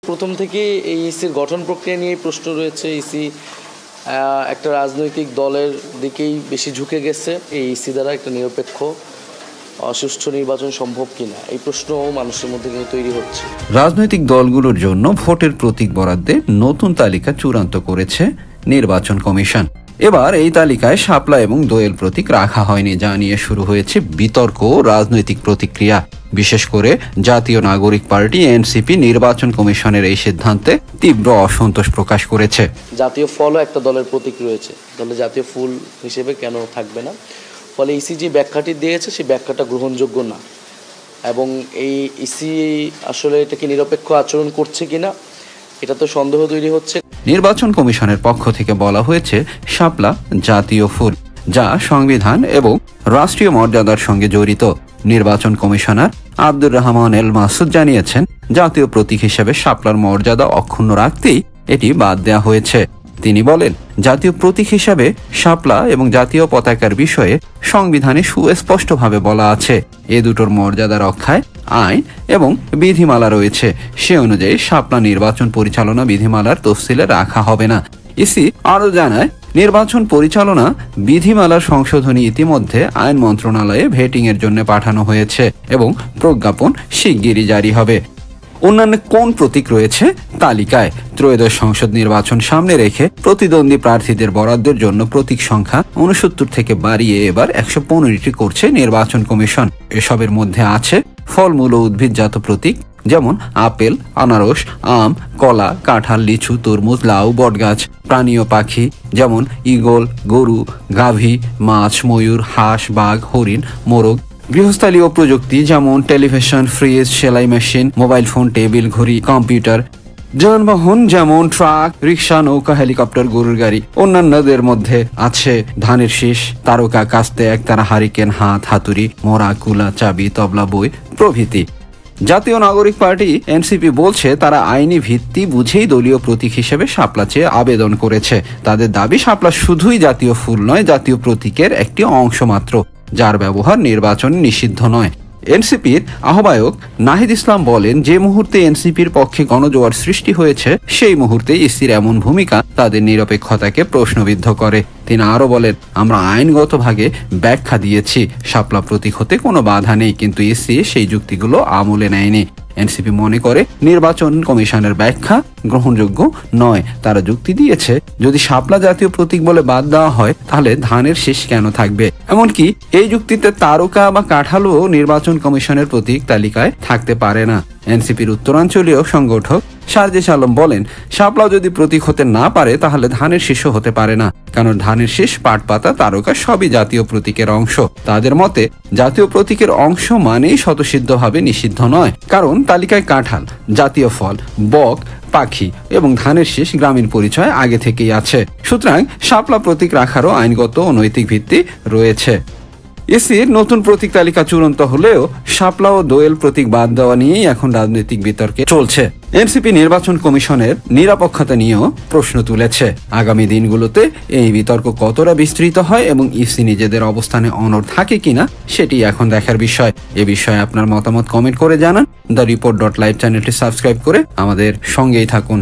প্রথম থেকে এই ইসির গঠন প্রক্রিয়া নিয়ে প্রশ্ন রয়েছে। ইসি একটা রাজনৈতিক দলের দিকেই বেশি ঝুঁকে গেছে। এই ইসি দ্বারা একটা নিরপেক্ষ সুষ্ঠু নির্বাচন সম্ভব কিনা এই প্রশ্নও মানুষের মধ্যে কিন্তু তৈরি হচ্ছে। রাজনৈতিক দলগুলোর জন্য ভোটের প্রতীক বরাদ্দে নতুন তালিকা চূড়ান্ত করেছে নির্বাচন কমিশন। এবার এই তালিকায় শাপলা এবং দোয়েল প্রতীক রাখা হয়নি, যা নিয়ে শুরু হয়েছে বিতর্ক ও রাজনৈতিক প্রতিক্রিয়া। বিশেষ করে জাতীয় নাগরিক পার্টি এনসিপি নির্বাচন কমিশনের এই সিদ্ধান্তে তীব্র অসন্তোষ প্রকাশ করেছে। জাতীয় ফলও একটা দলের প্রতীক রয়েছে, তাহলে জাতীয় ফুল হিসেবে কেন থাকবে না? ফলে ইসি যে ব্যাখ্যাটি দিয়েছে সেই ব্যাখ্যাটা গ্রহণযোগ্য না, এবং এই ইসি আসলে এটাকে নিরপেক্ষ আচরণ করছে কিনা এটা তো সন্দেহ তৈরি হচ্ছে। নির্বাচন কমিশনের পক্ষ থেকে বলা হয়েছে শাপলা জাতীয় ফুল, যা সংবিধান এবং রাষ্ট্রীয় মর্যাদার সঙ্গে জড়িত। নির্বাচন কমিশনার আব্দুর রহমান এল মাসুদ জানিয়েছেন, জাতীয় প্রতীক হিসেবে শাপলার মর্যাদা অক্ষুণ্ণ রাখতেই এটি বাদ দেওয়া হয়েছে। তিনি বলেন, জাতীয় প্রতীক হিসাবে শাপলা এবং জাতীয় পতাকার বিষয়ে সংবিধানে সুস্পষ্টভাবে বলা আছে, এ দুটোর মর্যাদা রক্ষায় আইন এবং বিধিমালা রয়েছে। সে অনুযায়ী শাপলা নির্বাচন পরিচালনা বিধিমালার তফসিলে রাখা হবে না। ইসি আরও জানায়, নির্বাচন পরিচালনা বিধিমালার সংশোধনী ইতিমধ্যে আইন মন্ত্রণালয়ে ভেটিং এর জন্য পাঠানো হয়েছে এবং প্রজ্ঞাপন শিগগিরই জারি হবে। অন্যান্য কোন প্রতীক রয়েছে তালিকায়? ত্রয়োদশ সংসদ নির্বাচন সামনে রেখে প্রতিদ্বন্দ্বী প্রার্থীদের বরাদ্দের জন্য প্রতীক সংখ্যা 69 থেকে বাড়িয়ে এবার 115টি করছে নির্বাচন কমিশন। এসবের মধ্যে আছে ফলমূল ও উদ্ভিদজাত প্রতীক, যেমন আপেল, আনারস, আম, কলা, কাঁঠাল, লিচু, তরমুজ, লাউ, বটগাছ। প্রাণী ও পাখি, যেমন ঈগল, গরু, গাভী, মাছ, ময়ূর, হাঁস, বাঘ, হরিণ, মোরগ। গৃহস্থালীয় প্রযুক্তি, যেমন টেলিভিশন, ফ্রিজ, সেলাই মেশিন, মোবাইল ফোন, টেবিল, ঘড়ি, কম্পিউটার। যানবাহন, যেমন ট্রাক, রিক্সা, নৌকা, হেলিকপ্টার, গরুর গাড়ি। অন্যান্যদের মধ্যে আছে ধানের শীষ, তারকা, কাস্তে, একতারা, হারিকেন, হাত, হাতুড়ি, মোড়া, কুলা, চাবি, তবলা, বই প্রভৃতি। জাতীয় নাগরিক পার্টি এনসিপি বলছে, তারা আইনি ভিত্তি বুঝেই দলীয় প্রতীক হিসেবে শাপলা চেয়ে আবেদন করেছে। তাদের দাবি, শাপলা শুধুই জাতীয় ফুল নয়, জাতীয় প্রতীকের একটি অংশ মাত্র, যার ব্যবহার নির্বাচনে নিষিদ্ধ নয়। এনসিপির আহ্বায়ক নাহিদ ইসলাম বলেন, যে মুহূর্তে এনসিপির পক্ষে গণজোয়ার সৃষ্টি হয়েছে সেই মুহূর্তে ইসির এমন ভূমিকা তাদের নিরপেক্ষতাকে প্রশ্নবিদ্ধ করে। তিনি আরো বলেন, আমরা আইনগতভাবে ব্যাখ্যা দিয়েছি, শাপলা প্রতীক হতে কোনো বাধা নেই, কিন্তু ইসি সেই যুক্তিগুলো আমলে নেয়নি। এনসিপি মনে করে নির্বাচন কমিশনের ব্যাখ্যা গ্রহণযোগ্য নয়। তারা যুক্তি দিয়েছে, যদি শাপলা জাতীয় প্রতীক বলে বাদ দেওয়া হয় তাহলে ধানের শীষ কেন থাকবে? এমনকি এই যুক্তিতে তারকা বা কাঁঠালও নির্বাচন কমিশনের প্রতীক তালিকায় থাকতে পারে না। এনসিপির উত্তরাঞ্চলীয় সংগঠক সার্জিস আলম বলেন, শাপলা যদি প্রতীক হতে না পারে তাহলে ধানের শীষও হতে পারে না, কারণ ধানের শীষ, পাট পাতা, তারকা সবই জাতীয় প্রতীকের অংশ। তাদের মতে জাতীয় প্রতীকের অংশ মানেই স্বতঃসিদ্ধভাবে নিষিদ্ধ নয়, কারণ তালিকায় কাঁঠাল, জাতীয় ফল, বক, পাখি এবং ধানের শীষ গ্রামীণ পরিচয় আগে থেকেই আছে। সুতরাং শাপলা প্রতীক রাখারও আইনগত ও নৈতিক ভিত্তি রয়েছে। ইসির নতুন প্রতীক তালিকা চূড়ান্ত হলেও শাপলা ও দোয়েল প্রতীক বাদ দেওয়া নিয়েই এখন রাজনৈতিক বিতর্কে চলছে। এনসিপি নির্বাচন কমিশনের নিরপেক্ষতা নিয়েও প্রশ্ন তুলেছে। আগামী দিনগুলোতে এই বিতর্ক কতটা বিস্তৃত হয় এবং ইসি নিজেদের অবস্থানে অনড় থাকে কিনা সেটি এখন দেখার বিষয়। এ বিষয়ে আপনার মতামত কমেন্ট করে জানান। দ্য রিপোর্ট.লাইভ চ্যানেলটি সাবস্ক্রাইব করে আমাদের সঙ্গেই থাকুন।